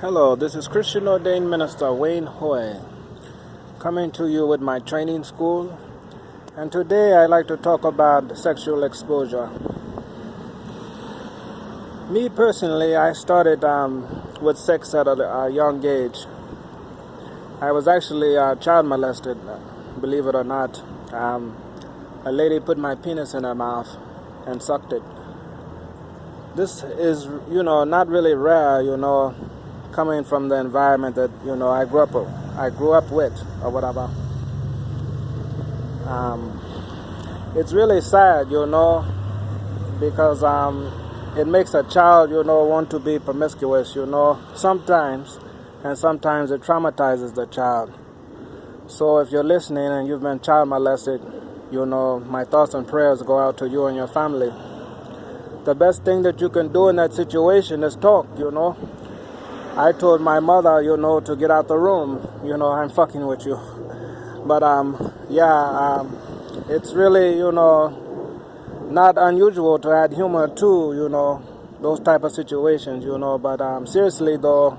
Hello, this is Christian Ordained Minister Wayne Hoy, coming to you with my training school. And today I'd like to talk about sexual exposure. Me personally, I started with sex at a young age. I was actually child molested, believe it or not. A lady put my penis in her mouth and sucked it. This is, not really rare, coming from the environment that, I grew up with or whatever. It's really sad, because it makes a child, want to be promiscuous, sometimes, and sometimes it traumatizes the child. So if you're listening and you've been child molested, my thoughts and prayers go out to you and your family. The best thing that you can do in that situation is talk, I told my mother, to get out the room, I'm fucking with you. But, it's really, not unusual to add humor to, those type of situations, But seriously, though,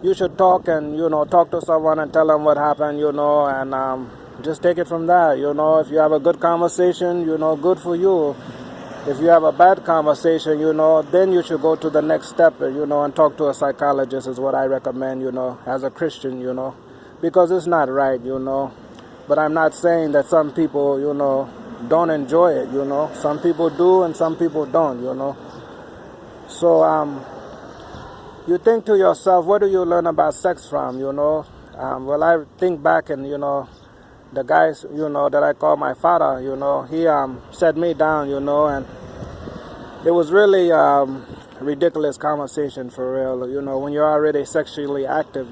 you should talk and, talk to someone and tell them what happened, and just take it from there, If you have a good conversation, good for you. If you have a bad conversation, then you should go to the next step, and talk to a psychologist is what I recommend, as a Christian, because it's not right, But I'm not saying that some people, don't enjoy it, Some people do and some people don't, So, you think to yourself, where do you learn about sex from, Well, I think back and, the guys, that I call my father, he set me down, and it was really ridiculous conversation for real, when you're already sexually active,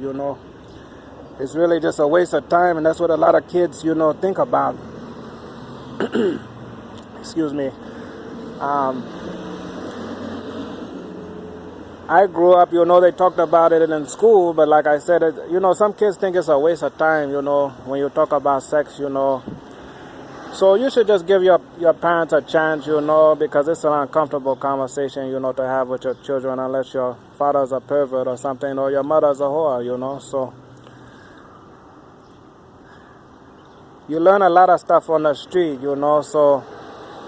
it's really just a waste of time, and that's what a lot of kids, think about. Excuse me. I grew up, they talked about it in school, but like I said, some kids think it's a waste of time, when you talk about sex, So you should just give your parents a chance, because it's an uncomfortable conversation, to have with your children unless your father's a pervert or something, or your mother's a whore, So you learn a lot of stuff on the street, So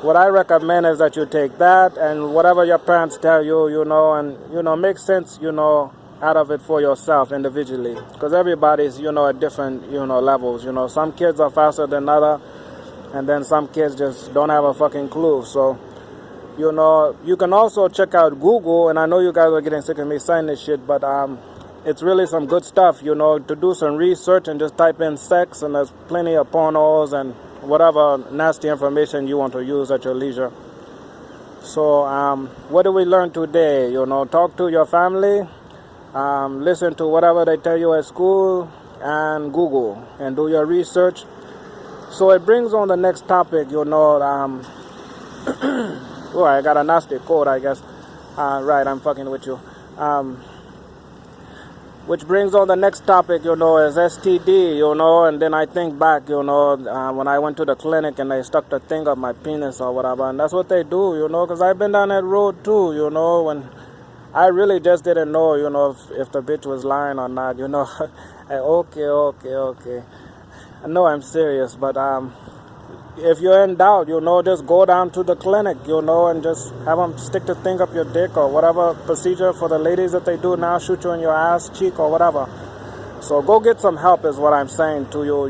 what I recommend is that you take that and whatever your parents tell you, and, make sense, out of it for yourself individually. Because everybody's, at different, levels, Some kids are faster than others, and then some kids just don't have a fucking clue. So, you can also check out Google, and I know you guys are getting sick of me saying this shit, but it's really some good stuff, to do some research and just type in sex, and there's plenty of pornos and whatever nasty information you want to use at your leisure. So, what do we learn today? Talk to your family, listen to whatever they tell you at school, and Google, and do your research. So it brings on the next topic, oh, I got a nasty cold, I guess. Right, I'm fucking with you. Which brings on the next topic, is STD, and then I think back, when I went to the clinic and they stuck the thing up my penis or whatever, and that's what they do, because I've been down that road too, when I really just didn't know, if the bitch was lying or not, Okay. I know I'm serious, but if you're in doubt, just go down to the clinic, and just have them stick the thing up your dick or whatever procedure for the ladies that they do now, shoot you in your ass, cheek, or whatever. So go get some help is what I'm saying to you,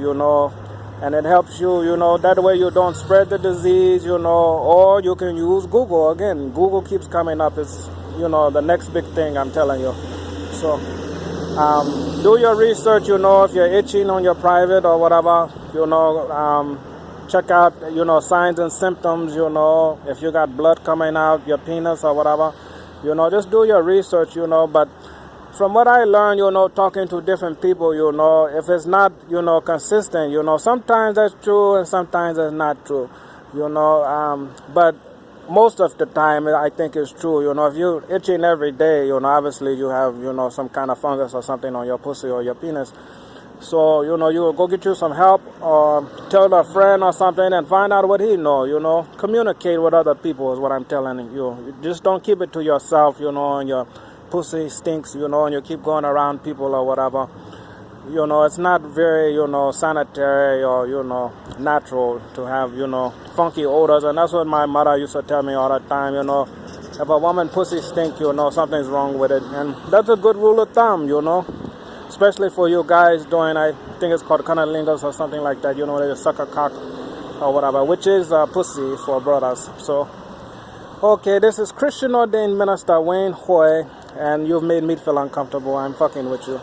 and it helps you, that way you don't spread the disease, or you can use Google. Again, Google keeps coming up. It's, the next big thing, I'm telling you. So do your research, if you're itching on your private or whatever, check out, signs and symptoms, if you got blood coming out your penis or whatever, just do your research, but from what I learned, talking to different people, if it's not, consistent, sometimes that's true and sometimes it's not true, but most of the time, I think it's true. If you're itching every day, obviously you have, some kind of fungus or something on your pussy or your penis. So, you will go get you some help or tell a friend or something and find out what he knows, Communicate with other people is what I'm telling you. Just don't keep it to yourself, and your pussy stinks, you know, and you keep going around people or whatever, you know, it's not very, you know, sanitary or, you know, natural to have, you know, funky odors. And that's what my mother used to tell me all the time, you know, if a woman pussy stink, you know, something's wrong with it. And that's a good rule of thumb, you know, especially for you guys doing, I think it's called cunnilingus or something like that, you know, they suck a cock or whatever, which is pussy for brothers. So, okay, this is Christian Ordained Minister Wayne Hoy, and you've made me feel uncomfortable. I'm fucking with you.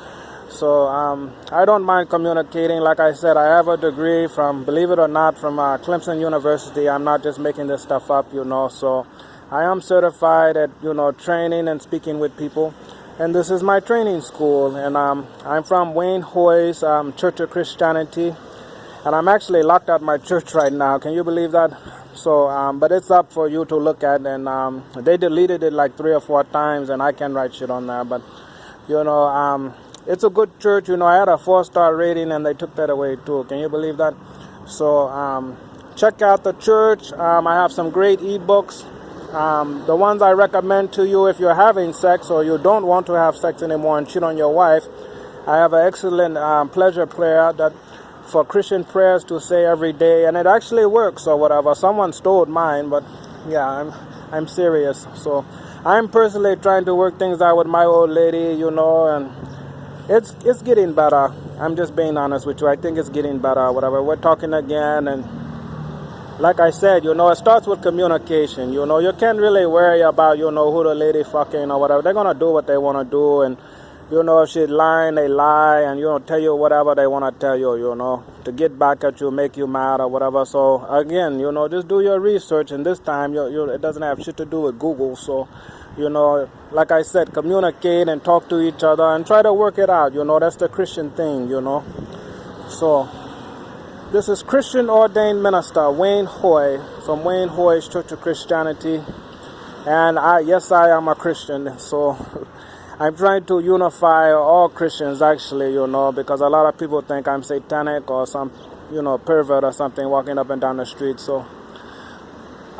So I don't mind communicating. Like I said, I have a degree from, believe it or not, from Clemson University. I'm not just making this stuff up, you know. So I am certified at, you know, training and speaking with people. And this is my training school. And I'm from Wayne Hoy's Church of Christianity. And I'm actually locked at my church right now. Can you believe that? So, but it's up for you to look at. And they deleted it like 3 or 4 times. And I can write shit on there. But, you know, it's a good church, you know. I had a 4-star rating and they took that away too. Can you believe that? So check out the church. I have some great ebooks. The ones I recommend to you if you're having sex or you don't want to have sex anymore and cheat on your wife, I have an excellent pleasure prayer that for Christian prayers to say every day, and it actually works or whatever. Someone stole mine, but yeah, I'm serious. So I'm personally trying to work things out with my old lady, you know, and it's getting better. I'm just being honest with you. I think it's getting better, whatever. We're talking again, and like I said, you know, it starts with communication. You know, you can't really worry about, you know, who the lady fucking or whatever. They're gonna do what they want to do, and you know, if she's lying, they lie, and you know, tell you whatever they want to tell you, you know, to get back at you, make you mad or whatever. So again, you know, just do your research, and this time, it doesn't have shit to do with Google. So, you know, like I said, communicate and talk to each other and try to work it out. You know, that's the Christian thing, you know. So, this is Christian Ordained Minister Wayne Hoy from Wayne Hoy's Church of Christianity. And yes, I am a Christian. So, I'm trying to unify all Christians, actually, you know, because a lot of people think I'm satanic or some, you know, pervert or something walking up and down the street. So,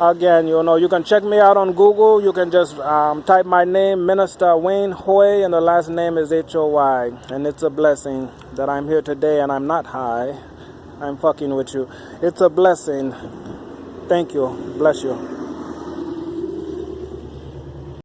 again, you know, you can check me out on Google. You can just type my name, Minister Wayne Hoy, and the last name is Hoy. And it's a blessing that I'm here today and I'm not high. I'm fucking with you. It's a blessing. Thank you. Bless you.